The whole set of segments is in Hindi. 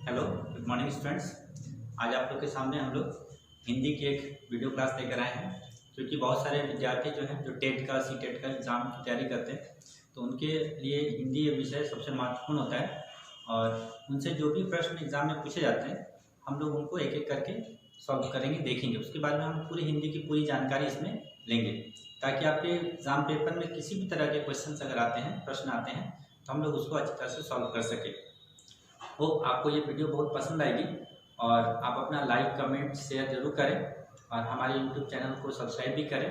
Hello, good morning students. आज आप लोग के सामने हम लोग हिंदी की एक वीडियो क्लास लेकर आए हैं, क्योंकि बहुत सारे विद्यार्थी जो हैं जो टेट का सीटेट का एग्ज़ाम की तैयारी करते हैं, तो उनके लिए हिंदी ये विषय सबसे महत्वपूर्ण होता है। और उनसे जो भी प्रश्न एग्ज़ाम में पूछे जाते हैं हम लोग उनको एक एक करके सॉल्व करेंगे, देखेंगे। उसके बाद में हम पूरी हिंदी की पूरी जानकारी इसमें लेंगे, ताकि आपके एग्ज़ाम पेपर में किसी भी तरह के क्वेश्चन अगर आते हैं, प्रश्न आते हैं, तो हम लोग उसको अच्छी तरह से सॉल्व कर सकें। होप आपको ये वीडियो बहुत पसंद आएगी और आप अपना लाइक कमेंट शेयर जरूर करें और हमारे यूट्यूब चैनल को सब्सक्राइब भी करें।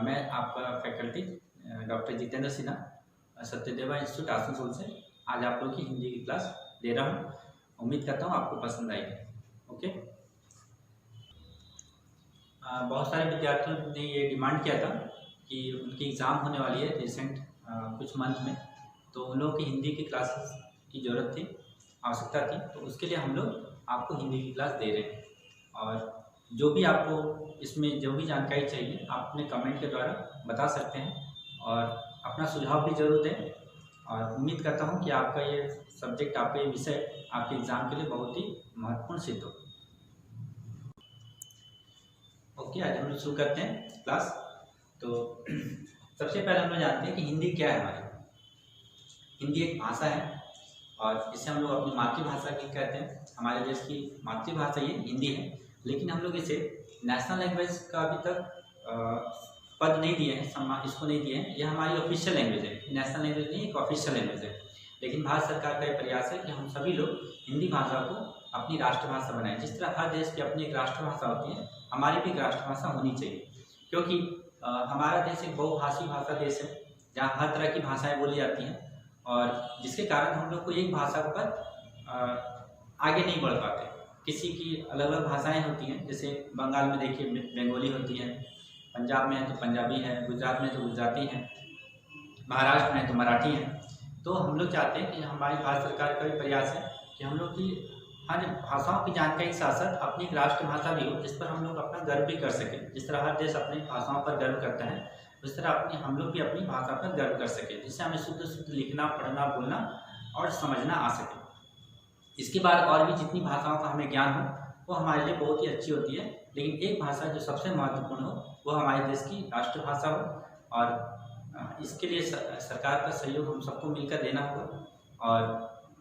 मैं आपका faculty doctor Jitendra Sinha, Satyadeva institute Asansol से आज आप लोग की हिंदी की क्लास दे रहा हूँ। उम्मीद करता हूँ आपको पसंद आएगी। ओके। बहुत सारे विद्यार्थियों ने ये डिमांड किया था कि उनकी एग्ज़ाम होने वाली है रिसेंट कुछ मंथ में, तो उन लोगों की हिंदी की क्लासेस की ज़रूरत थी, आवश्यकता थी। तो उसके लिए हम लोग आपको हिंदी की क्लास दे रहे हैं। और जो भी आपको इसमें जो भी जानकारी चाहिए आप अपने कमेंट के द्वारा बता सकते हैं और अपना सुझाव भी ज़रूर दें। और उम्मीद करता हूं कि आपका ये सब्जेक्ट, आपका ये विषय आपके एग्ज़ाम के लिए बहुत ही महत्वपूर्ण सिद्ध हो। ओके, आज हम लोग शुरू करते हैं क्लास। तो सबसे पहले हम लोग जानते हैं कि हिंदी क्या है। हमारी हिंदी एक भाषा है और इसे हम लोग अपनी मातृभाषा की कहते हैं। हमारे देश की मातृभाषा ये हिंदी है, लेकिन हम लोग इसे नेशनल लैंग्वेज का अभी तक पद नहीं दिए हैं, सम्मान इसको नहीं दिए हैं। यह हमारी ऑफिशियल लैंग्वेज है, नेशनल लैंग्वेज नहीं, एक ऑफिशियल लैंग्वेज है। लेकिन भारत सरकार का ये प्रयास है कि हम सभी लोग हिंदी भाषा को अपनी राष्ट्रभाषा बनाएं। जिस तरह हर देश की अपनी एक राष्ट्रभाषा होती है, हमारी भी एक राष्ट्रभाषा होनी चाहिए, क्योंकि हमारा देश एक बहुभाषी भाषा देश है, जहाँ हर तरह की भाषाएँ बोली जाती हैं, और जिसके कारण हम लोग को एक भाषा पर आगे नहीं बढ़ पाते। किसी की अलग अलग भाषाएं होती हैं, जैसे बंगाल में देखिए बंगाली होती है, पंजाब में है तो पंजाबी है, गुजरात में तो गुजराती है, महाराष्ट्र में तो मराठी है। तो हम लोग चाहते हैं कि हमारी भारत सरकार का भी प्रयास है कि हम लोग की हर भाषाओं की जानकारी के साथ साथ अपनी एक राष्ट्रभाषा भी हो, जिस पर हम लोग अपना गर्व भी कर सकें। जिस तरह हर देश अपनी भाषाओं पर गर्व करता है, उस तरह हम लोग भी अपनी भाषा पर गर्व कर सके, जिससे हमें शुद्ध शुद्ध लिखना, पढ़ना, बोलना और समझना आ सके। इसके बाद और भी जितनी भाषाओं का हमें ज्ञान हो वो हमारे लिए बहुत ही अच्छी होती है, लेकिन एक भाषा जो सबसे महत्वपूर्ण हो वो हमारे देश की राष्ट्रभाषा हो। और इसके लिए सरकार का सहयोग हम सबको मिलकर देना होगा। और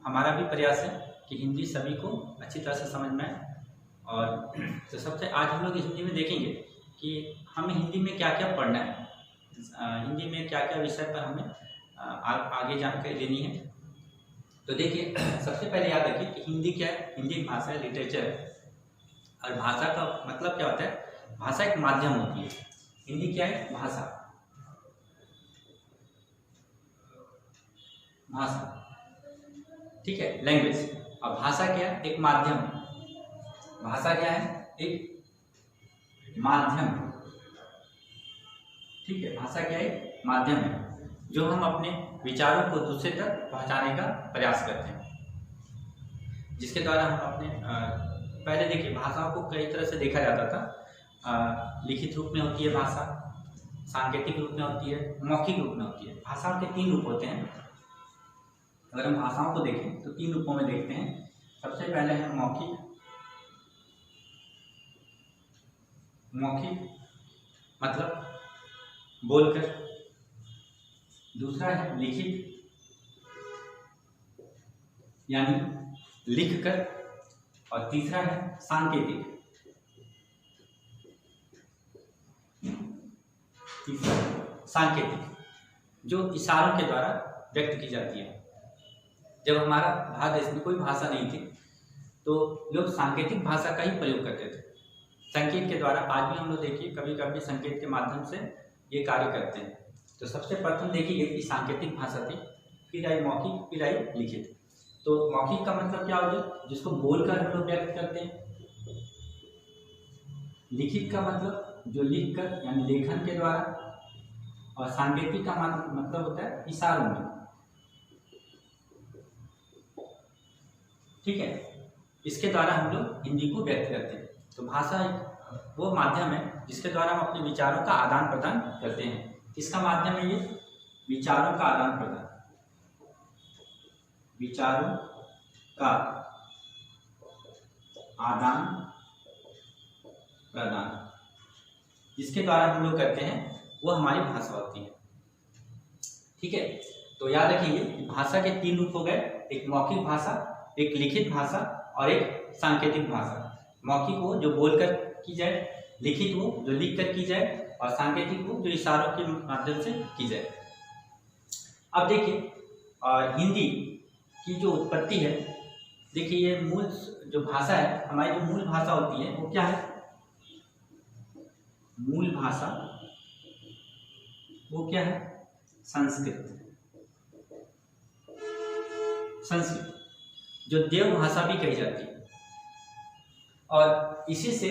हमारा भी प्रयास है कि हिंदी सभी को अच्छी तरह से समझ में आए। और तो सबसे आज हम लोग हिंदी में देखेंगे कि हमें हिंदी में क्या क्या पढ़ना है, हिंदी में क्या क्या विषय पर हमें आगे जानकारी लेनी है। तो देखिए, सबसे पहले याद रखिए कि हिंदी क्या है। हिंदी एक भाषा है, लिटरेचर है। और भाषा का मतलब क्या होता है? भाषा एक माध्यम होती है। हिंदी क्या है? भाषा, ठीक है, लैंग्वेज। और भाषा क्या है? एक माध्यम। भाषा क्या है? एक माध्यम, ठीक है। भाषा क्या है? माध्यम है, जो हम अपने विचारों को दूसरे तक पहुंचाने का प्रयास करते हैं, जिसके द्वारा हम अपने पहले देखिए भाषाओं को कई तरह से देखा जाता था। लिखित रूप में होती है भाषा, सांकेतिक रूप में होती है, मौखिक रूप में होती है। भाषाओं के 3 रूप होते हैं। अगर हम भाषाओं को देखें तो 3 रूपों में देखते हैं। सबसे पहले है मौखिक। मौखिक मतलब बोलकर। दूसरा है लिखित, यानी लिखकर। और तीसरा है सांकेतिक। सांकेतिक जो इशारों के द्वारा व्यक्त की जाती है। जब हमारा भारत देश में कोई भाषा नहीं थी तो लोग सांकेतिक भाषा का ही प्रयोग करते थे, संकेत के द्वारा। आज भी हम लोग देखिए कभी कभी संकेत के माध्यम से ये कार्य करते हैं। तो सबसे प्रथम देखिए कि सांकेतिक भाषा थी, फिर आई मौखिक, फिर आई लिखित। तो मौखिक का मतलब क्या हो गया? जिसको बोलकर हम लोग व्यक्त करते हैं। लिखित का मतलब जो लिखकर, यानी लेखन के द्वारा। और सांकेतिक का मतलब होता है इशारों में, ठीक है। इसके द्वारा हम लोग हिंदी को व्यक्त करते हैं। तो भाषा वो माध्यम है जिसके द्वारा हम अपने विचारों का आदान प्रदान करते हैं। किसका माध्यम है ये? विचारों का आदान प्रदान। विचारों का आदान प्रदान जिसके द्वारा हम लोग करते हैं वो हमारी भाषा होती है। ठीक है, तो याद रखिए भाषा के 3 रूप हो गए, एक मौखिक भाषा, एक लिखित भाषा और एक सांकेतिक भाषा। मौखिक हो जो बोलकर की जाए, लिखित हो जो लिखकर की जाए और सांकेतिक हो जो इशारों के माध्यम से की जाए। अब देखिए हिंदी की जो उत्पत्ति है, देखिए ये मूल जो भाषा है, हमारी जो मूल भाषा होती है वो क्या है? मूल भाषा वो क्या है? संस्कृत। संस्कृत जो देव भाषा भी कही जाती है और इसी से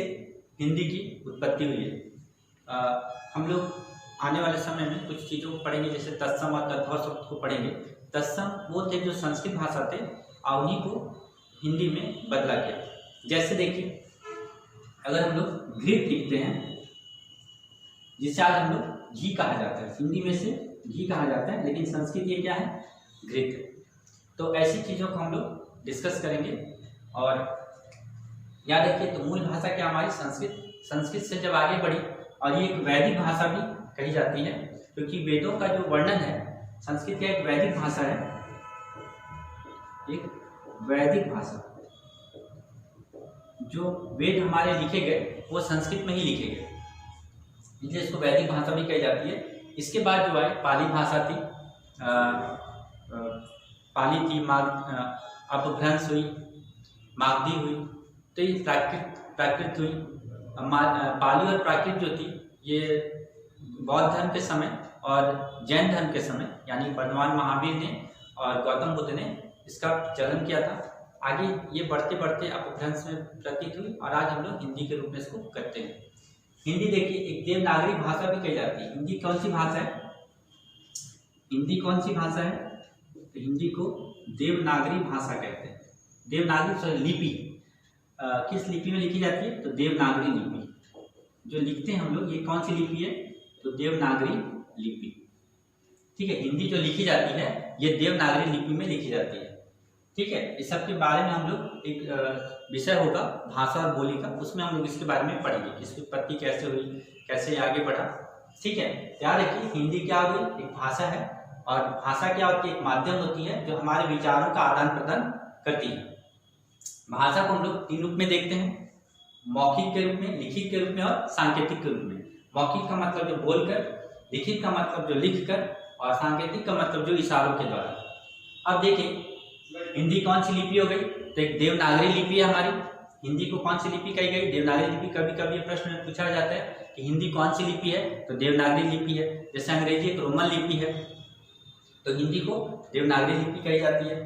हिंदी की उत्पत्ति हुई है। हम लोग आने वाले समय में कुछ चीज़ों को पढ़ेंगे, जैसे तत्सम और तद्भव शब्द को पढ़ेंगे। तत्सम वो थे जो संस्कृत भाषा थे और उन्हीं को हिंदी में बदला गया। जैसे देखिए अगर हम लोग घृत लिखते हैं, जिसे आज हम लोग घी कहा जाता है, हिंदी में से घी कहा जाता है, लेकिन संस्कृत ये क्या है? घृत। तो ऐसी चीज़ों को हम लोग डिस्कस करेंगे। और याद रखिए तो मूल भाषा क्या हमारी संस्कृत। संस्कृत से जब आगे बढ़ी और ये एक वैदिक भाषा भी कही जाती है, क्योंकि वेदों का जो वर्णन है, संस्कृत एक वैदिक भाषा है, एक वैदिक भाषा। जो वेद हमारे लिखे गए वो संस्कृत में ही लिखे गए, इसलिए इसको वैदिक भाषा भी कही जाती है। इसके बाद जो है पाली भाषा थी, पाली थी, अपभ्रंश हुई, मागधी हुई, तो ये प्राकृत हुई। पाली और प्राकृत जो थी ये बौद्ध धर्म के समय और जैन धर्म के समय, यानी भगवान महावीर ने और गौतम बुद्ध ने इसका चलन किया था। आगे ये बढ़ते बढ़ते अपभ्रंश में प्रतीत हुई और आज हम लोग हिंदी के रूप में इसको करते हैं। हिंदी देखिए एक देवनागरी भाषा भी कही जाती है। हिंदी कौन सी भाषा है? हिंदी कौन सी भाषा है? तो हिंदी को देवनागरी भाषा कहते हैं। देवनागरी लिपि किस लिपि में लिखी जाती है? तो देवनागरी लिपि जो लिखते हैं हम लोग, ये कौन सी लिपि है? तो देवनागरी लिपि। ठीक है, हिंदी जो लिखी जाती है ये देवनागरी लिपि में लिखी जाती है। ठीक है, इस सब के बारे में हम लोग एक विषय होगा भाषा और बोली का, उसमें हम लोग इसके बारे में पढ़ेंगे, इसकी उत्पत्ति कैसे हुई, कैसे आगे बढ़ा। ठीक है, याद रखिए हिंदी क्या हुई? एक भाषा है और भाषा क्या होती है? एक माध्यम होती है जो हमारे विचारों का आदान प्रदान करती है। भाषा को हम लोग 3 रूप में देखते हैं, मौखिक के रूप में, लिखित के रूप में और सांकेतिक के रूप में। मौखिक का मतलब जो बोलकर, लिखित का मतलब जो लिखकर और सांकेतिक का मतलब जो इशारों के द्वारा। अब देखिए हिंदी कौन सी लिपि हो गई? तो एक देवनागरी लिपि है हमारी। हिंदी को कौन सी लिपि कही गई? देवनागरी लिपि। कभी कभी प्रश्न में पूछा जाता है कि हिंदी कौन सी लिपि है? तो देवनागरी लिपि है। जैसे अंग्रेजी एक रोमन लिपि है, तो हिंदी को देवनागरी लिपि कही जाती है।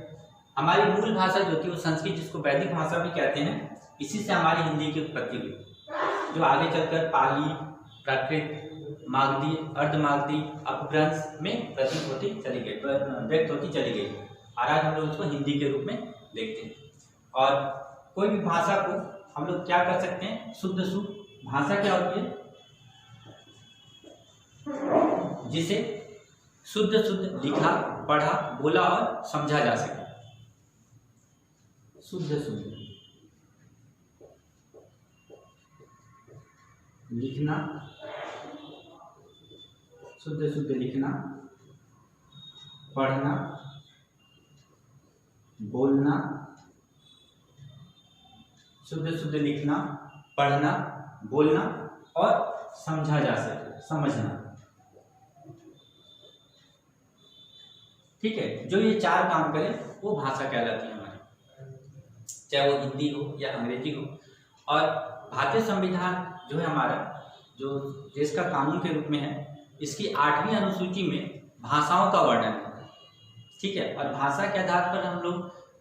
हमारी मूल भाषा जो थी वो संस्कृत, जिसको वैदिक भाषा भी कहते हैं, इसी से हमारी हिंदी की उत्पत्ति हुई, जो आगे चलकर पाली, प्राकृत, मागधी, अर्धमागधी, अपभ्रंश में प्रतीत होती चली गई, व्यक्त होती चली गई। और आज हम लोग उसको हिंदी के रूप में देखते हैं। और कोई भी भाषा को हम लोग क्या कर सकते हैं? शुद्ध भाषा क्या होती है? जिसे शुद्ध लिखा, पढ़ा, बोला और समझा जा सके। शुद्ध लिखना, शुद्ध लिखना, पढ़ना, बोलना, शुद्ध लिखना, पढ़ना, बोलना और समझा जा सके, समझना। ठीक है, जो ये 4 काम करे वो भाषा कहलाती है हमारी, चाहे वो हिंदी हो या अंग्रेजी हो। और भारतीय संविधान जो है हमारा, जो देश का कानून के रूप में है, इसकी 8वीं अनुसूची में भाषाओं का वर्णन है। ठीक है, और भाषा के आधार पर हम लोग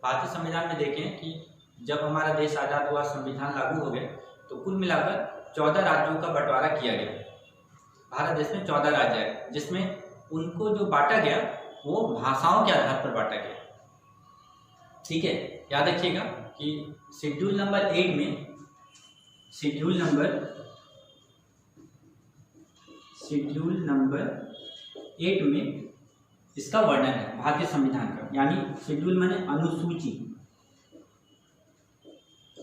भारतीय संविधान में देखें कि जब हमारा देश आज़ाद हुआ, संविधान लागू हो गए, तो कुल मिलाकर 14 राज्यों का बंटवारा किया गया। भारत देश में 14 राज्य है, जिसमें उनको जो बांटा गया वो भाषाओं के आधार पर बांटा गया। ठीक है, याद रखिएगा कि शेड्यूल नंबर 8 में, शेड्यूल नंबर 8 में इसका वर्णन है भारतीय संविधान का। यानी शेड्यूल माने अनुसूची,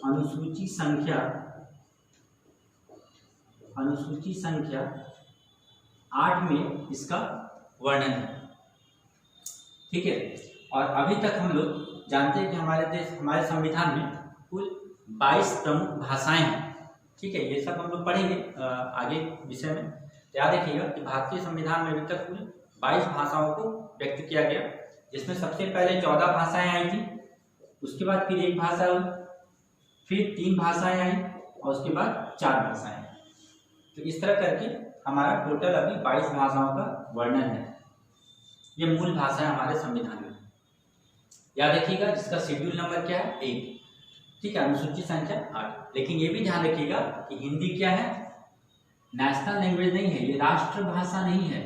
अनुसूची संख्या 8 में इसका वर्णन है। ठीक है, और अभी तक हम लोग जानते हैं कि हमारे संविधान में कुल 22 प्रमुख भाषाएं हैं। ठीक है, ये सब हम लोग पढ़ेंगे आगे विषय में। याद रखिएगा कि भारतीय संविधान में अभी तक कुल 22 भाषाओं को व्यक्त किया गया, जिसमें सबसे पहले 14 भाषाएं आई थी, उसके बाद फिर 1 भाषा हुई, फिर 3 भाषाएं आई और उसके बाद 4 भाषाएं। तो इस तरह करके हमारा टोटल अभी 22 भाषाओं का वर्णन है। ये मूल भाषा है हमारे संविधान में। याद रखिएगा जिसका शेड्यूल नंबर क्या है 1। ठीक है, अनुसूची संख्या 8। लेकिन ये भी ध्यान रखिएगा कि हिंदी क्या है, नेशनल लैंग्वेज नहीं है, ये राष्ट्रभाषा नहीं है,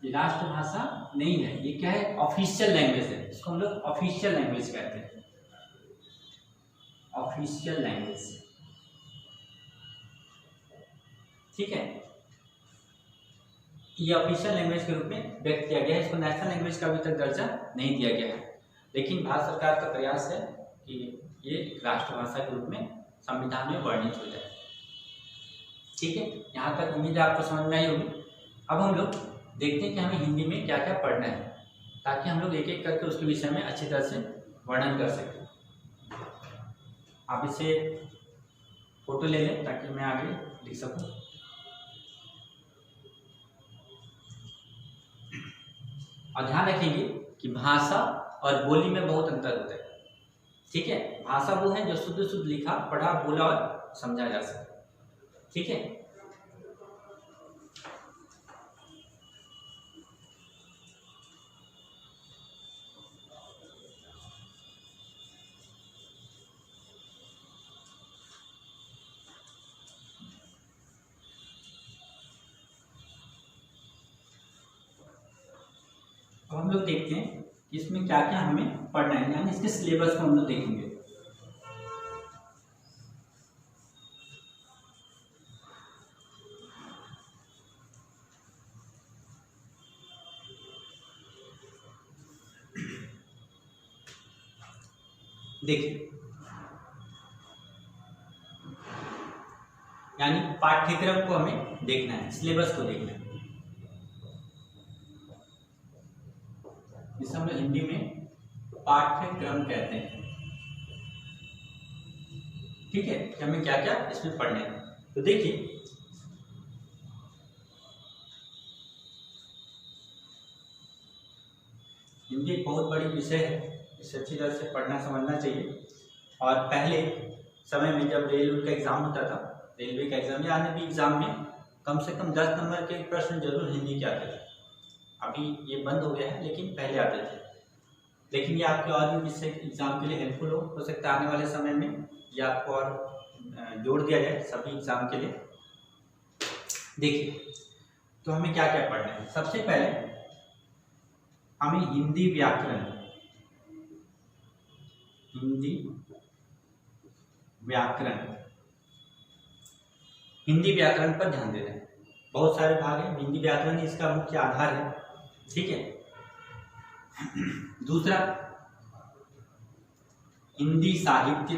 ये राष्ट्रभाषा नहीं है, ये क्या है, ऑफिशियल लैंग्वेज है। इसको हम लोग ऑफिशियल लैंग्वेज कहते हैं, ऑफिशियल लैंग्वेज। ठीक है, ये ऑफिशियल लैंग्वेज के रूप में व्यक्त किया गया है। इसको नेशनल लैंग्वेज का अभी तक दर्जा नहीं दिया गया है, लेकिन भारत सरकार का प्रयास है कि ये राष्ट्रभाषा के रूप में संविधान में वर्णित हो जाए। ठीक है, यहाँ तक उम्मीद है आपको समझ में आई होगी। अब हम लोग देखते हैं कि हमें हिंदी में क्या क्या पढ़ना है, ताकि हम लोग एक एक करके उसके विषय में अच्छी तरह से वर्णन कर सकें। आप इसे फोटो ले लें ताकि मैं आगे लिख सकूं। और ध्यान रखेंगे कि भाषा और बोली में बहुत अंतर होता है। ठीक है, भाषा वो है जो शुद्ध शुद्ध लिखा, पढ़ा, बोला और समझा जा सके। ठीक है, अब हम लोग देखते हैं कि इसमें क्या क्या हमें पढ़ना है, यानी इसके सिलेबस को हम लोग देखेंगे। देखिए, यानी पाठ्यक्रम को हमें देखना है, सिलेबस को देखना है। इसे हम लोग हिंदी में पाठ्यक्रम कहते हैं। ठीक है, कि हमें क्या क्या इसमें पढ़ना है। तो देखिए, हिंदी एक बहुत बड़ी विषय है, इसे अच्छी तरह से पढ़ना समझना चाहिए। और पहले समय में जब रेलवे का एग्जाम होता था, रेलवे का एग्जाम या अन्य भी एग्जाम में कम से कम 10 नंबर के प्रश्न जरूर हिंदी के आते थे। अभी ये बंद हो गया है, लेकिन पहले आते थे। लेकिन ये आपके और भी विषय एग्जाम के लिए हेल्पफुल हो सकता है। आने वाले समय में ये आपको और जोड़ दिया जाए सभी एग्जाम के लिए। देखिए, तो हमें क्या क्या पढ़ना है। सबसे पहले हमें हिंदी व्याकरण, हिंदी व्याकरण पर ध्यान देना है। बहुत सारे भाग हैं, हिंदी व्याकरण इसका मुख्य आधार है। ठीक है, दूसरा हिंदी साहित्य,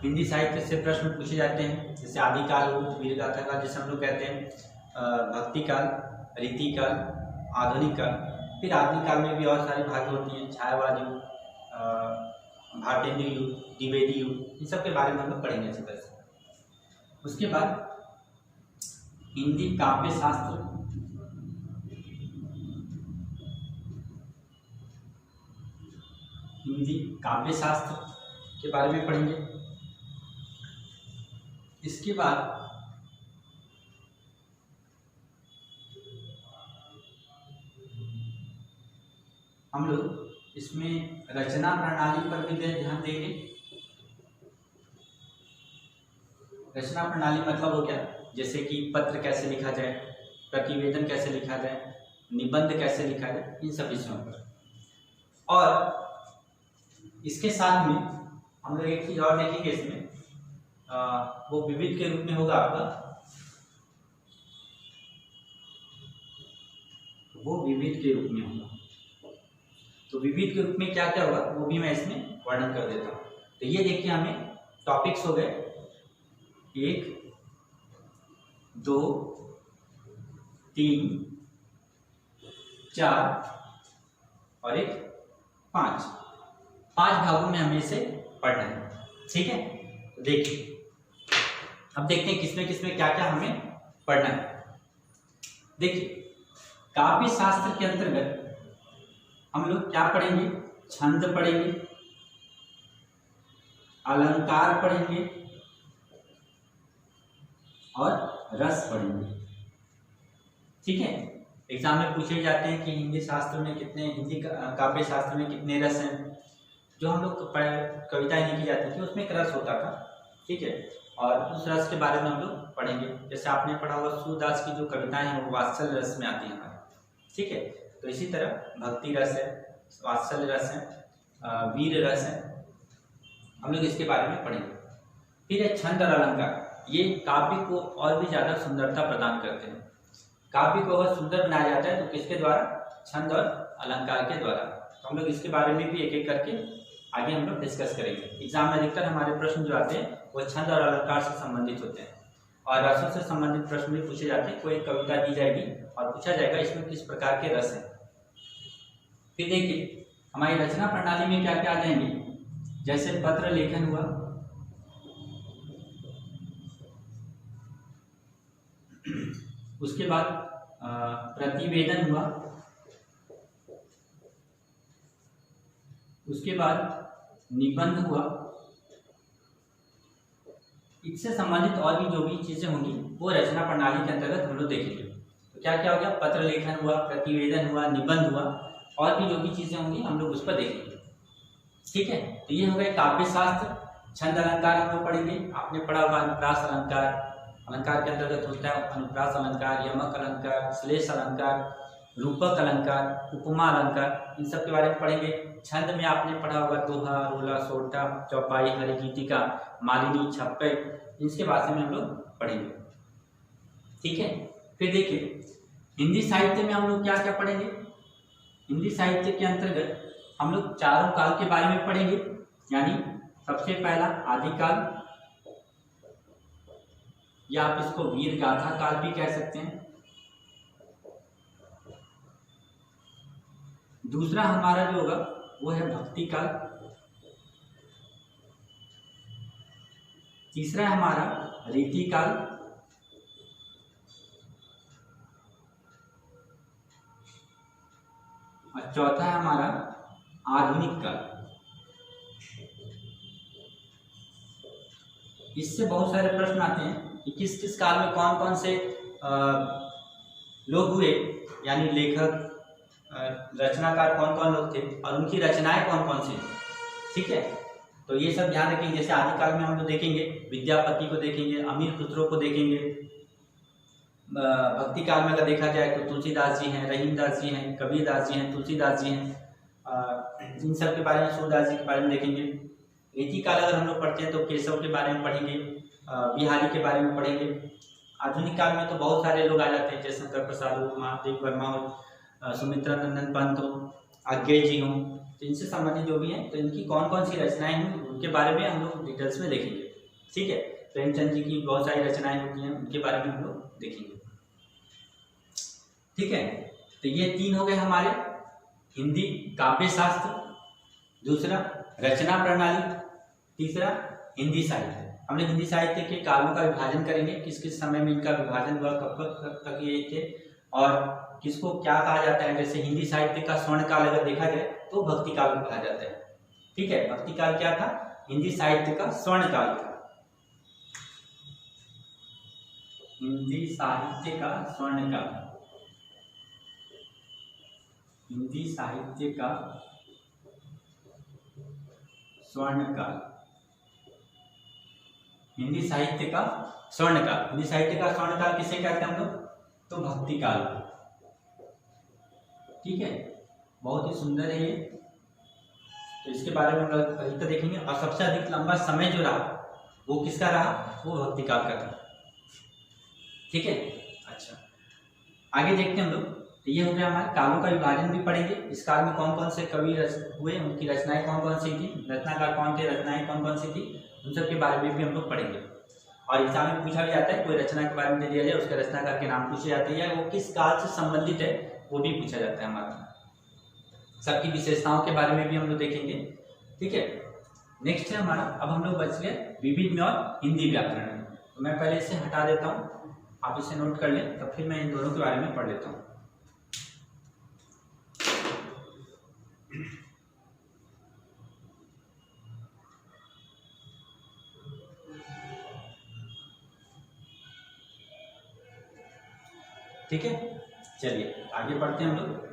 हिंदी साहित्य से प्रश्न पूछे जाते हैं, जैसे आदिकाल हो, वीर गाथा काल जिसे हम लोग कहते हैं, भक्ति काल, रीति काल, आधुनिक काल। फिर आधुनिक काल में भी और सारी भाग होती हैं, छायावाद युग, भारतेंद्र युग, द्विवेदी युग, इन सब के बारे में हम लोग पढ़ेंगे अच्छी तरह से। उसके बाद हिंदी काव्य शास्त्र, हिंदी काव्य शास्त्र के बारे में पढ़ेंगे। इसके बाद हम लोग इसमें रचना प्रणाली पर भी ध्यान देंगे। रचना प्रणाली मतलब हो गया, जैसे कि पत्र कैसे लिखा जाए, प्रतिवेदन कैसे लिखा जाए, निबंध कैसे लिखा जाए, इन सब विषयों पर। और इसके साथ में हम लोग एक चीज और देखेंगे इसमें, वो विविध के रूप में होगा आपका वो विविध के रूप में होगा। तो विविध के रूप में क्या क्या होगा वो भी मैं इसमें वर्णन कर देता हूँ। तो ये देखिए हमें टॉपिक्स हो गए 1 2 3 4 और 5 भागों में हमें इसे पढ़ना है। ठीक है, तो देखिए अब देखते हैं किसमें क्या क्या हमें पढ़ना है। देखिए काव्य शास्त्र के अंतर्गत हम लोग क्या पढ़ेंगे, छंद पढ़ेंगे, अलंकार पढ़ेंगे और रस पढ़ेंगे। ठीक है, एग्जाम में पूछे जाते हैं कि हिंदी काव्य शास्त्र में कितने रस हैं। जो हम लोग कविताएं लिखी जाती थी उसमें एक रस होता था। ठीक है, और उस रस के बारे में हम लोग पढ़ेंगे। जैसे आपने पढ़ा हुआ सूरदास की जो कविताएं हैं वो वात्सल्य रस में आती हैं हमारे। ठीक है, तो इसी तरह भक्ति रस है, वात्सल्य रस है, वीर रस है, हम लोग इसके बारे में पढ़ेंगे। फिर है छंद और अलंकार। ये काव्य को और भी ज्यादा सुंदरता प्रदान करते हैं। काव्य को अगर सुंदर बनाया जाता है तो किसके द्वारा, छंद और अलंकार के द्वारा। तो हम लोग इसके बारे में भी एक एक करके आगे हम लोग डिस्कस करेंगे। एग्जाम में अधिकतर हमारे प्रश्न जो आते हैं वो छंद और अलंकार से संबंधित होते हैं और रसों से संबंधित प्रश्न भी पूछे जाते हैं। कोई कविता दी जाएगी और पूछा जाएगा इसमें किस प्रकार के रस हैं। फिर देखिए हमारी रचना प्रणाली में क्या क्या आ जाएंगे, जैसे पत्र लेखन हुआ, उसके बाद प्रतिवेदन हुआ, उसके बाद निबंध हुआ। इससे संबंधित और भी जो भी चीजें होंगी वो रचना प्रणाली के अंतर्गत हम लोग देखेंगे। तो क्या क्या हो गया, पत्र लेखन हुआ, प्रतिवेदन हुआ, निबंध हुआ, और भी जो भी चीजें होंगी हम लोग उस पर देखेंगे। ठीक है, तो ये हो गए काव्य शास्त्र। छंद अलंकार हम लोग पढ़ेंगे। आपने पढ़ा होगा अनुप्रास अलंकार, अलंकार के अंतर्गत होता है अनुप्रास अलंकार, यमक अलंकार, श्लेष अलंकार, रूपक अलंकार, उपमा अलंकार, इन सब के बारे में पढ़ेंगे। छंद में आपने पढ़ा होगा दोहा, रोला, सोटा, चौपाई, हरिगीतिका, मालिनी, छप्पे, इसके बारे में हम लोग पढ़ेंगे। ठीक है, फिर देखिए हिंदी साहित्य में हम लोग क्या क्या पढ़ेंगे। हिंदी साहित्य के अंतर्गत हम लोग चारों काल के बारे में पढ़ेंगे। यानी सबसे पहला आदिकाल, या आप इसको वीर गाथा काल भी कह सकते हैं। दूसरा हमारा जो होगा वो है भक्ति काल। तीसरा हमारा रीति काल। और चौथा है हमारा आधुनिक काल। इससे बहुत सारे प्रश्न आते हैं कि किस किस काल में कौन कौन से लोग हुए, यानी लेखक, रचनाकार कौन कौन लोग थे और उनकी रचनाएं कौन कौन सी। ठीक है, तो ये सब ध्यान रखेंगे। जैसे आदिकाल में हम लोग देखेंगे विद्यापति को देखेंगे, अमीर खुसरो को देखेंगे। भक्ति काल में अगर देखा जाए तो तुलसीदास जी हैं, रहीमदास जी हैं, कबीरदास जी हैं, तुलसीदास जी हैं, इन सब के बारे में, सूरदास जी के बारे में देखेंगे। रीति काल अगर हम लोग पढ़ते हैं तो केशव के बारे में पढ़ेंगे, बिहारी के बारे में पढ़ेंगे। आधुनिक काल में तो बहुत सारे लोग आ जाते हैं, जैसे शंकर प्रसाद हो, महादेव वर्मा हो, सुमित्रा नंदन पंत हो, आज्ञे जी हो, तो इनसे संबंधित जो भी हैं तो इनकी कौन कौन सी रचनाएं हैं उनके बारे में हम लोग डिटेल्स में देखेंगे। ठीक है, प्रेमचंद जी की बहुत सारी रचनाएं होती हैं, उनके बारे में हम लोग देखेंगे। ठीक है, तो ये तीन हो गए हमारे हिंदी काव्य शास्त्र, दूसरा रचना प्रणाली, तीसरा हिंदी साहित्य। हम लोग हिंदी साहित्य के कालों का विभाजन करेंगे, किस किस समय में इनका विभाजन हुआ, कब कब तक ये थे और किसको क्या कहा जाता है। जैसे हिंदी साहित्य का स्वर्ण काल अगर देखा जाए तो भक्ति काल को कहा जाता है। ठीक है, भक्ति काल क्या था, हिंदी साहित्य का स्वर्ण काल था। हिंदी साहित्य का स्वर्ण काल, हिंदी साहित्य का स्वर्ण काल, हिंदी साहित्य का स्वर्ण काल। हिंदी साहित्य का स्वर्ण काल किसे कहते हैं हम लोग, तो भक्ति काल। ठीक है, बहुत ही सुंदर है ये, तो इसके बारे में हम लोग अधिकतर देखेंगे। और सबसे अधिक लंबा समय जो रहा वो किसका रहा, वो भक्ति काल का था। ठीक है, अच्छा आगे देखते हैं हम लोग तो ये हो गया हमारे कालों का विभाजन भी पढ़ेंगे। इस काल में कौन कौन से कवि हुए, उनकी रचनाएं कौन कौन सी थी, रचनाकार कौन थे, रचनाएं कौन कौन सी थी, उन सब के बारे में भी हम लोग पढ़ेंगे। और एग्जाम में पूछा भी जाता है, कोई रचना के बारे में दे दिया जाए, उसके रचनाकार के नाम पूछे जाते हैं, वो किस काल से संबंधित है वो भी पूछा जाता है हमारा। सबकी विशेषताओं के बारे में भी हम लोग देखेंगे। ठीक है, नेक्स्ट है हमारा, अब हम लोग बच गए विविध में और हिंदी व्याकरण में। तो मैं पहले इसे हटा देता हूँ, आप इसे नोट कर लें, तब फिर मैं इन दोनों के बारे में पढ़ लेता हूँ। ठीक है, चलिए आगे बढ़ते हैं हम लोग।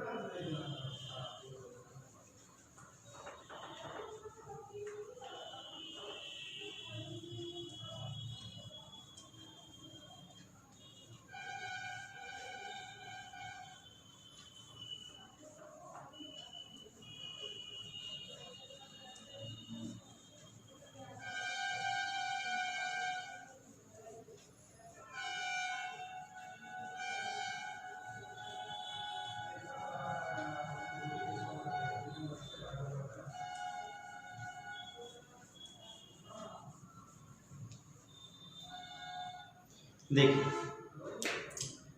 देखिए,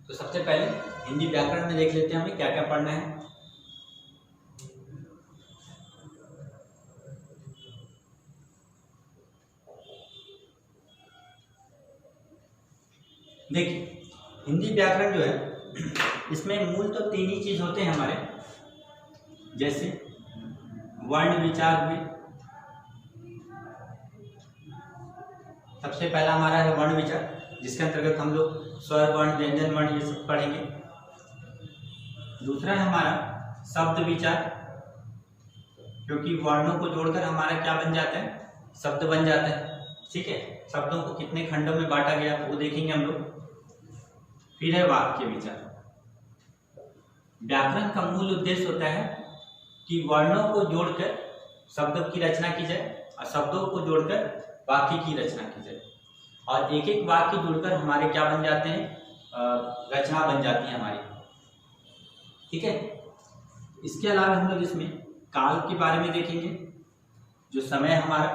तो सबसे पहले हिंदी व्याकरण में देख लेते हैं हमें क्या क्या पढ़ना है। देखिए, हिंदी व्याकरण जो है इसमें मूल तो तीन ही चीज होते हैं हमारे, जैसे वर्ण विचार हुए। सबसे पहला हमारा है वर्ण विचार, जिसके अंतर्गत हम लोग स्वर वर्ण, व्यंजन वर्ण ये सब पढ़ेंगे। दूसरा है हमारा शब्द विचार, क्योंकि वर्णों को जोड़कर हमारा क्या बन जाता है, शब्द बन जाता है। ठीक है, शब्दों को कितने खंडों में बांटा गया वो देखेंगे हम लोग। फिर है वाक्य विचार। व्याकरण का मूल उद्देश्य होता है कि वर्णों को जोड़कर शब्दों की रचना की जाए और शब्दों को जोड़कर वाक्य की रचना की जाए, और एक एक वाक्य जुड़कर हमारे क्या बन जाते हैं, रचना बन जाती है हमारी। ठीक है, इसके अलावा हम लोग इसमें काल के बारे में देखेंगे, जो समय हमारा,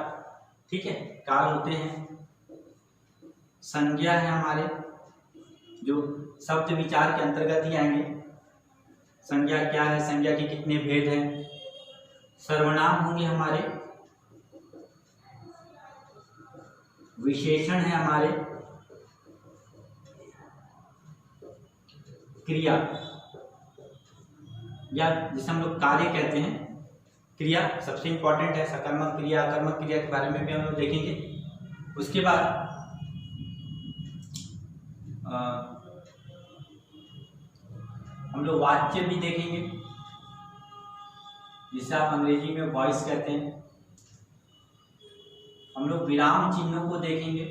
ठीक है, काल होते हैं। संज्ञा है हमारे, जो शब्द विचार के अंतर्गत ही आएंगे। संज्ञा क्या है, संज्ञा के कितने भेद हैं। सर्वनाम होंगे हमारे, विशेषण है हमारे, क्रिया या जिसे हम लोग कार्य कहते हैं, क्रिया सबसे इंपॉर्टेंट है। सकर्मक क्रिया, अकर्मक क्रिया के बारे में भी हम लोग देखेंगे। उसके बाद हम लोग वाच्य भी देखेंगे, जिसे आप अंग्रेजी में वॉइस कहते हैं। हम लोग विराम चिन्हों को देखेंगे,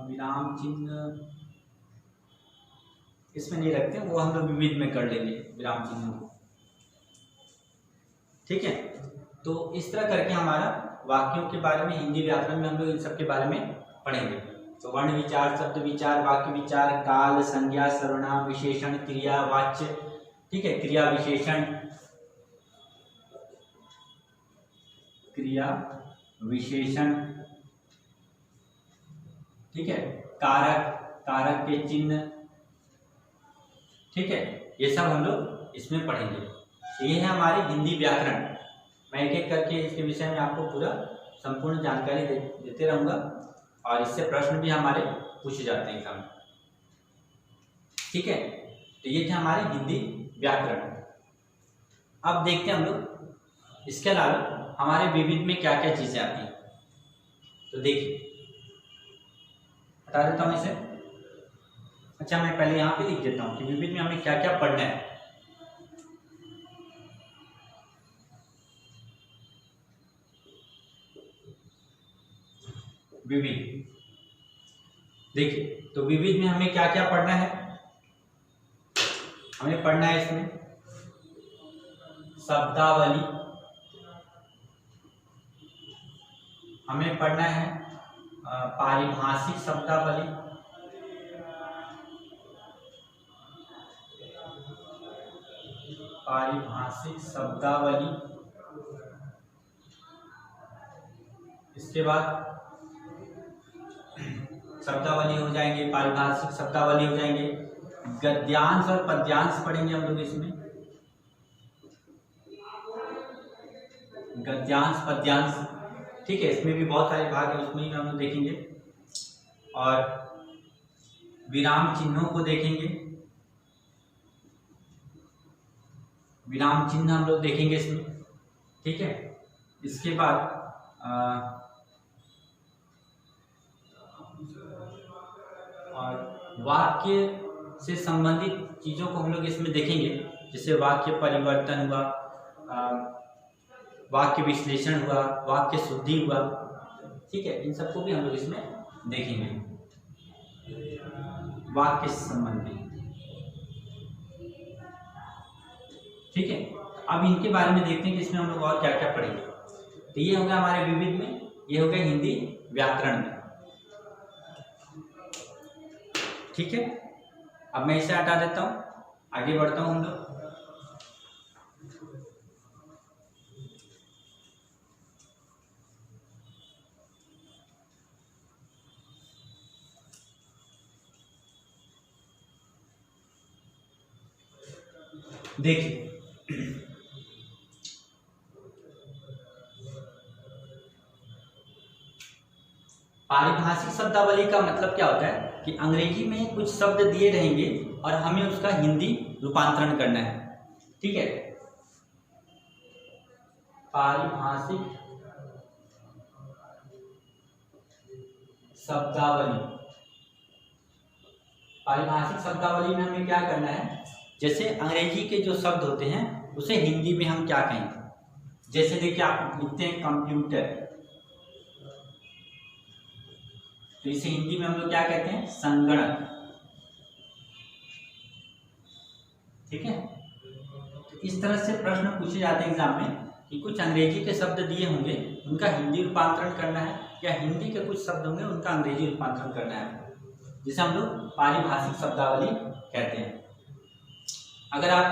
विराम चिन्ह इसमें नहीं रखते, वो हम लोग विविध में कर लेंगे विराम चिन्हों को। ठीक है, तो इस तरह करके हमारा वाक्यों के बारे में, हिंदी व्याकरण में हम लोग इन सब के बारे में पढ़ेंगे। तो वर्ण विचार, शब्द विचार, वाक्य विचार, काल, संज्ञा, सर्वनाम, विशेषण, क्रिया, वाच्य। ठीक है, क्रिया विशेषण, क्रिया विशेषण, ठीक है, कारक, कारक के चिन्ह। ठीक है, ये सब हम लोग इसमें पढ़ेंगे। तो ये है हमारी हिंदी व्याकरण। मैं एक एक करके इसके विषय में आपको पूरा संपूर्ण जानकारी देते रहूंगा, और इससे प्रश्न भी हमारे पूछे जाते हैं एग्जाम में। ठीक है, तो ये थे हमारे हिंदी व्याकरण। अब देखते हैं हम लोग इसके अलावा हमारे विविध में क्या क्या चीजें आती हैं। तो देखिए, बता देता हूँ इसे। अच्छा, मैं पहले यहाँ पे लिख देता हूँ कि विविध में हमें क्या क्या पढ़ना है। विविध, देखिए, तो विविध में हमें क्या क्या पढ़ना है। हमें पढ़ना है इसमें शब्दावली, हमें पढ़ना है पारिभाषिक शब्दावली, पारिभाषिक शब्दावली, इसके बाद शब्दावली हो जाएंगे, पारिभाषिक शब्दावली हो जाएंगे, गद्यांश और पद्यांश पढ़ेंगे हम लोग इसमें, गद्यांश पद्यांश, ठीक है। इसमें भी बहुत सारे भाग है, उसमें भी हम लोग देखेंगे। और विराम चिन्हों को देखेंगे, विराम चिन्ह हम लोग देखेंगे इसमें, ठीक है। इसके बाद और वाक्य से संबंधित चीज़ों को हम लोग इसमें देखेंगे, जैसे वाक्य परिवर्तन हुआ, वाक्य विश्लेषण हुआ, वाक्य शुद्धि हुआ, ठीक है। इन सबको भी हम लोग इसमें देखेंगे, वाक्य से संबंधित, ठीक है। अब इनके बारे में देखते हैं कि इसमें हम लोग और क्या क्या पढ़ेंगे। तो ये हो गया हमारे विविध में, ये हो गया हिंदी व्याकरण में, ठीक है। अब मैं इसे हटा देता हूं, आगे बढ़ता हूं हम लोग। देखिए पारिभाषिक शब्दावली का मतलब क्या होता है कि अंग्रेजी में कुछ शब्द दिए रहेंगे और हमें उसका हिंदी रूपांतरण करना है, ठीक है। पारिभाषिक शब्दावली, पारिभाषिक शब्दावली में हमें क्या करना है, जैसे अंग्रेजी के जो शब्द होते हैं उसे हिंदी में हम क्या कहेंगे। जैसे देखिए आप लिखते हैं कंप्यूटर, तो इसे हिंदी में हम लोग क्या कहते हैं, संगणक, ठीक है। तो इस तरह से प्रश्न पूछे जाते हैं एग्जाम में कि कुछ अंग्रेजी के शब्द दिए होंगे, उनका हिंदी रूपांतरण करना है, या हिंदी के कुछ शब्द होंगे उनका अंग्रेजी रूपांतरण करना है, जिसे हम लोग पारिभाषिक शब्दावली कहते हैं। अगर आप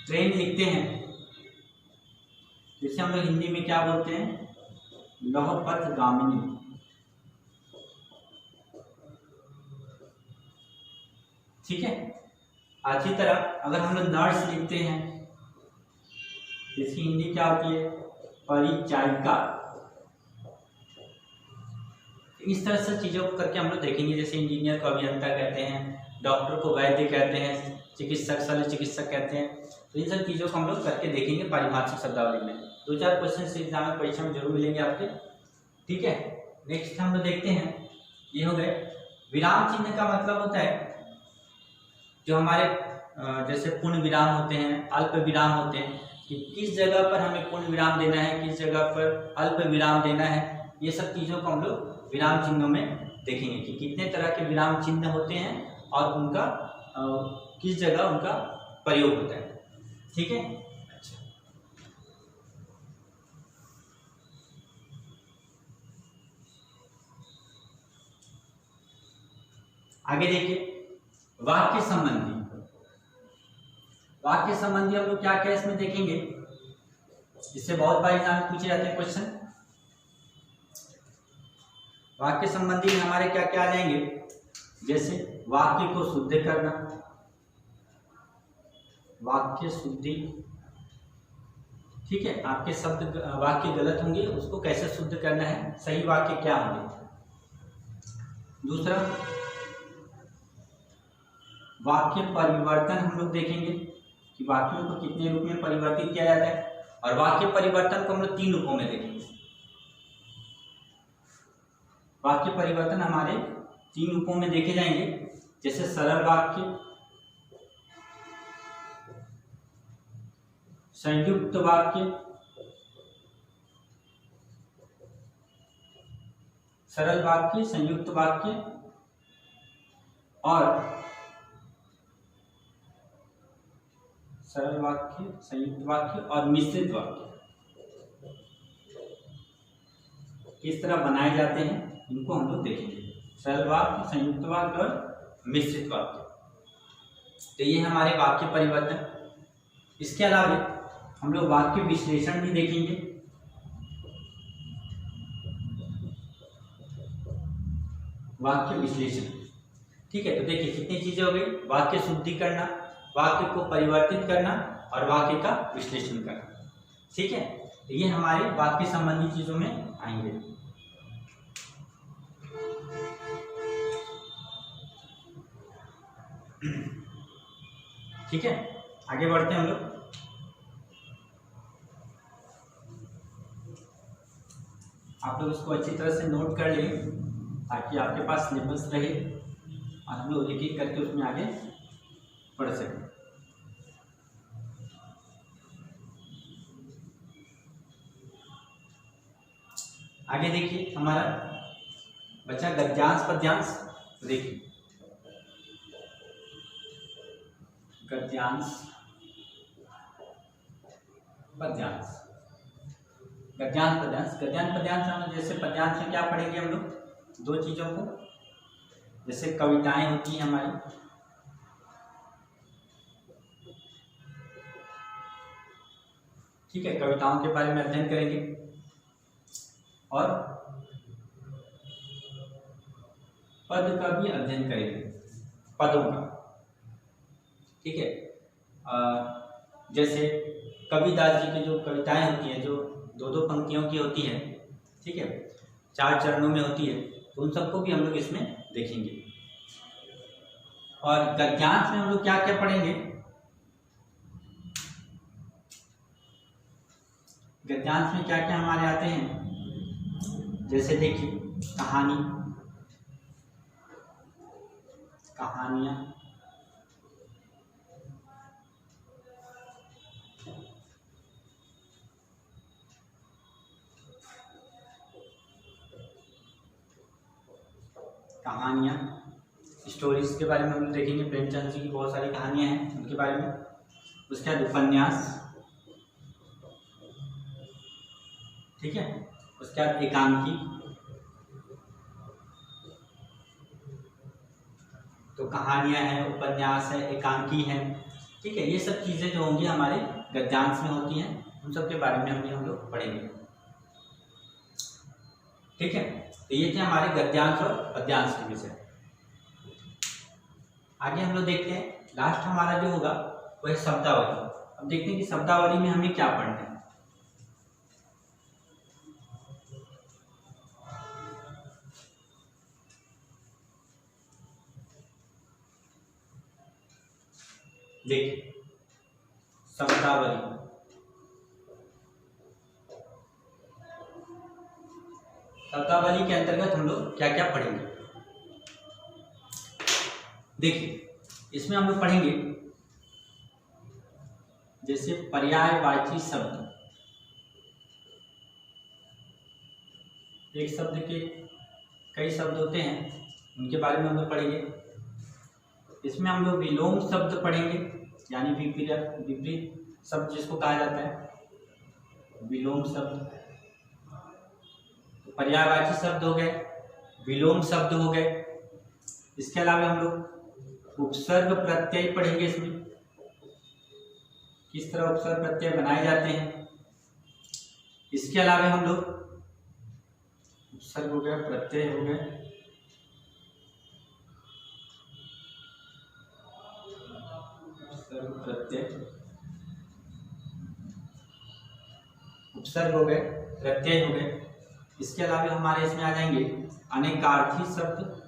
ट्रेन लिखते हैं, जिसे हम लोग हिंदी में क्या बोलते हैं, लौहपथगामिनी, ठीक है। अच्छी तरह अगर हम लोग नर्स लिखते हैं, इसकी हिंदी क्या होती है, परिचारिका। इस तरह से चीजों को करके हम लोग देखेंगे, जैसे इंजीनियर को अभियंता कहते हैं, डॉक्टर को वैद्य कहते हैं, चिकित्सक शल्य चिकित्सक कहते हैं। तो इन सब चीज़ों को हम लोग करके देखेंगे पारिभाषिक शब्दावली में। 2-4 क्वेश्चन से एग्जाम में परीक्षा में जरूर मिलेंगे आपके, ठीक है। नेक्स्ट हम लोग देखते हैं, ये हो गए विराम चिन्ह का मतलब होता है जो हमारे जैसे पूर्ण विराम होते हैं, अल्प विराम होते हैं, कि किस जगह पर हमें पूर्ण विराम देना है, किस जगह पर अल्प विराम देना है, ये सब चीज़ों को हम लोग विराम चिन्हों में देखेंगे कि कितने तरह के विराम चिन्ह होते हैं और उनका किस जगह उनका प्रयोग होता है, ठीक है। अच्छा, आगे देखिए वाक्य संबंधी, वाक्य संबंधी हम लोग क्या क्या इसमें देखेंगे, इससे बहुत बार एग्जाम में पूछे जाते हैं क्वेश्चन। वाक्य संबंधी में हमारे क्या क्या आ जाएंगे, जैसे वाक्य को शुद्ध करना, वाक्य शुद्धि, ठीक है। आपके शब्द वाक्य गलत होंगे, उसको कैसे शुद्ध करना है, सही वाक्य क्या होंगे। दूसरा वाक्य परिवर्तन हम लोग देखेंगे कि वाक्यों को कितने रूप में परिवर्तित किया जाता है, और वाक्य परिवर्तन को हम लोग 3 रूपों में देखेंगे। वाक्य परिवर्तन हमारे 3 रूपों में देखे जाएंगे, जैसे सरल वाक्य, संयुक्त वाक्य, सरल वाक्य, संयुक्त वाक्य और सरल वाक्य, संयुक्त वाक्य और मिश्रित वाक्य किस तरह बनाए जाते हैं, इनको हम लोग देखेंगे। सरल वाक्य, संयुक्त वाक्य और मिश्रित वाक्य। तो ये हमारे वाक्य परिवर्तन। इसके अलावा हम लोग वाक्य विश्लेषण भी देखेंगे। वाक्य विश्लेषण, ठीक है। तो देखिए कितनी चीजें हो गई, वाक्य शुद्धि करना, वाक्य को परिवर्तित करना और वाक्य का विश्लेषण करना, ठीक है। तो ये हमारे वाक्य संबंधी चीजों में आएंगे। ठीक है, आगे बढ़ते हैं हम लोग। आप लोग इसको अच्छी तरह से नोट कर लें ताकि आपके पास सिलेबस रहे और हम लोग एक एक करके उसमें आगे बढ़ सकें। आगे देखिए हमारा बच्चा गद्यांश पद्यांश। देखिए गद्यांश पद्यांश, गद्यांश पद्यांश। गद्यांश पद्यांश हम जैसे पद्यांश में क्या पढ़ेंगे हम लोग, दो चीजों को, जैसे कविताएं होती हैं हमारी, ठीक है, कविताओं के बारे में अध्ययन करेंगे और पद का भी अध्ययन करेंगे, पदों का, ठीक है। जैसे कबीरदास जी की जो कविताएं होती हैं, जो दो दो पंक्तियों की होती है, ठीक है, 4 चरणों में होती है, तो उन सबको भी हम लोग इसमें देखेंगे। और गद्यांश में हम लोग क्या क्या पढ़ेंगे, गद्यांश में क्या क्या हमारे आते हैं, जैसे देखिए कहानी, कहानियां, कहानियां, स्टोरीज के बारे में हम देखेंगे, प्रेमचंद जी की बहुत सारी कहानियां हैं उनके बारे में। उसके बाद उपन्यास, ठीक है। उसके बाद एकांकी, तो कहानियां हैं, उपन्यास है, एकांकी है, ठीक है। ये सब चीजें जो होंगी हमारे गद्यांश में होती हैं, उन सब के बारे में हम लोग पढ़ेंगे, ठीक है। तो ये थे हमारे गद्यांश और पद्यांश के विषय। आगे हम लोग देखते हैं, लास्ट हमारा जो होगा वो है शब्दावली। अब देखते हैं कि शब्दावली में हमें क्या पढ़ना है। देखिए शब्दावली, शब्दावली के अंतर्गत हम लोग क्या क्या पढ़ेंगे। देखिए इसमें हम लोग पढ़ेंगे जैसे पर्यायवाची शब्द, एक शब्द के कई शब्द होते हैं, उनके बारे में हम लोग पढ़ेंगे। इसमें हम लोग विलोम शब्द पढ़ेंगे, यानी विपरीत शब्द जिसको कहा जाता है विलोम शब्द। तो पर्यायवाची शब्द हो गए, विलोम शब्द हो गए। इसके अलावा हम लोग उपसर्ग प्रत्यय पढ़ेंगे, इसमें किस तरह उपसर्ग प्रत्यय बनाए जाते हैं। इसके अलावा हम लोग उपसर्ग हो गया, प्रत्यय हो गए, प्रत्यय, उपसर्ग हो गए, प्रत्यय हो गए। इसके अलावा हमारे इसमें आ जाएंगे अनेकार्थी शब्द,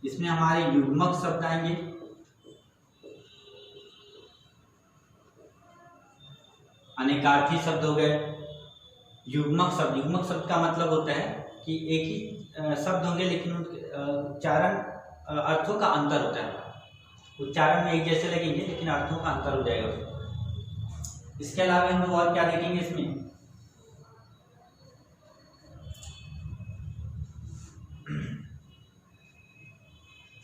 इसमें हमारे युग्मक शब्द आएंगे, अनेकार्थी शब्द हो गए, युग्मक शब्द। युग्मक शब्द का मतलब होता है कि एक ही शब्द होंगे लेकिन उच्चारण अर्थों का अंतर होता है, उच्चारण में एक जैसे लगेंगे लेकिन अर्थों का अंतर हो जाएगा। इसके अलावा हम लोग और क्या देखेंगे, इसमें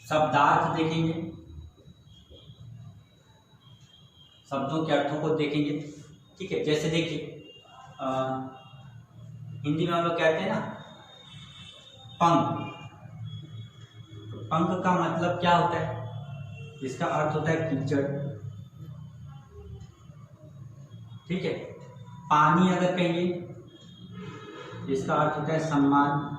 शब्दार्थ देखेंगे, शब्दों के अर्थों को देखेंगे, ठीक है। जैसे देखिए हिंदी में हम लोग कहते हैं ना पंग, तो पंख का मतलब क्या होता है? इसका अर्थ होता है कीचड़, ठीक है। पानी अगर कहिए, इसका अर्थ होता है सम्मान।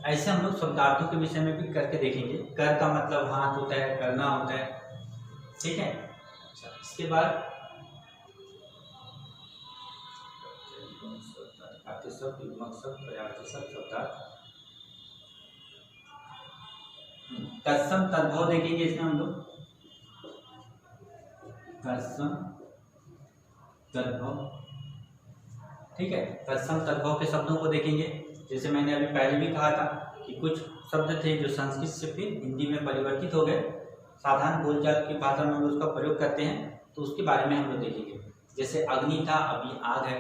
ऐसे हम लोग शब्दार्थों के विषय में भी करके देखेंगे। कर का मतलब हाथ होता है, करना होता है, ठीक है। इसके बाद तत्सम तद्भव देखेंगे इसमें हम लोग। तत्सम तद्भव, ठीक है। तत्सम तद्भव के शब्दों को देखेंगे। जैसे मैंने अभी पहले भी कहा था कि कुछ शब्द थे जो संस्कृत से फिर हिंदी में परिवर्तित हो गए, साधारण बोलचाल की भाषा में हम उसका प्रयोग करते हैं, तो उसके बारे में हम लोग देखेंगे। जैसे अग्नि था, अभी आग है।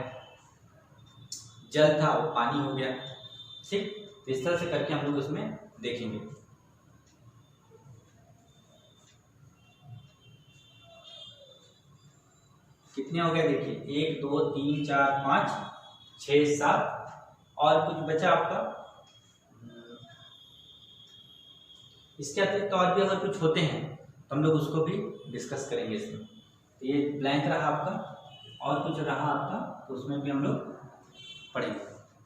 जल था, वो पानी हो गया, ठीक। इस तरह से करके हम लोग उसमें देखेंगे। कितने हो गए देखिए, 1 2 3 4 5 6 7, और कुछ बचा आपका। इसके अतिरिक्त और भी अगर कुछ होते हैं तो हम लोग उसको भी डिस्कस करेंगे इसमें। तो ये ब्लैंक रहा आपका, और कुछ रहा आपका, तो उसमें भी हम लोग पढ़ेंगे।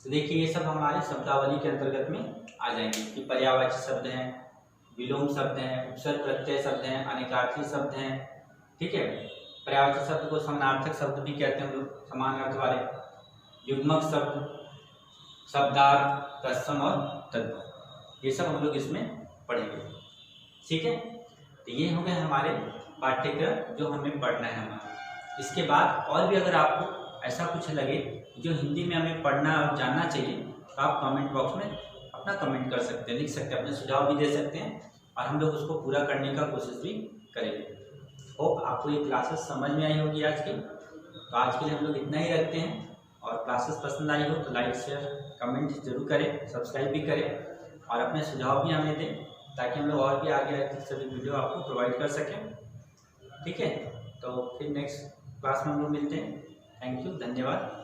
तो देखिए ये सब हमारे शब्दावली के अंतर्गत में आ जाएंगे कि पर्यायवाची शब्द हैं, विलोम शब्द हैं, उपसर्ग प्रत्यय शब्द हैं, अनेकार्थी शब्द हैं, ठीक है। पर्यायवाची शब्द को समानार्थक शब्द भी कहते हैं हम लोग, समान अर्थ वाले। युग्मक शब्द, शब्दार्थ, तत्सम और तद्भव, ये सब हम लोग इसमें पढ़ेंगे, ठीक है। तो ये हो गए हमारे पाठ्यक्रम जो हमें पढ़ना है हमारा। इसके बाद और भी अगर आपको ऐसा कुछ लगे जो हिंदी में हमें पढ़ना और जानना चाहिए, तो आप कमेंट बॉक्स में अपना कमेंट कर सकते हैं, लिख सकते हैं, अपने सुझाव भी दे सकते हैं, और हम लोग उसको पूरा करने का कोशिश भी करेंगे। होप आपको ये क्लासेस समझ में आई होगी आज की। तो आज के लिए हम लोग इतना ही रखते हैं, और क्लासेस पसंद आई हो तो लाइक शेयर कमेंट जरूर करें, सब्सक्राइब भी करें, और अपने सुझाव भी हमें दें, ताकि हम लोग और भी आगे सभी वीडियो आपको प्रोवाइड कर सकें, ठीक है। तो फिर नेक्स्ट क्लास में हम लोग मिलते हैं। थैंक यू, धन्यवाद।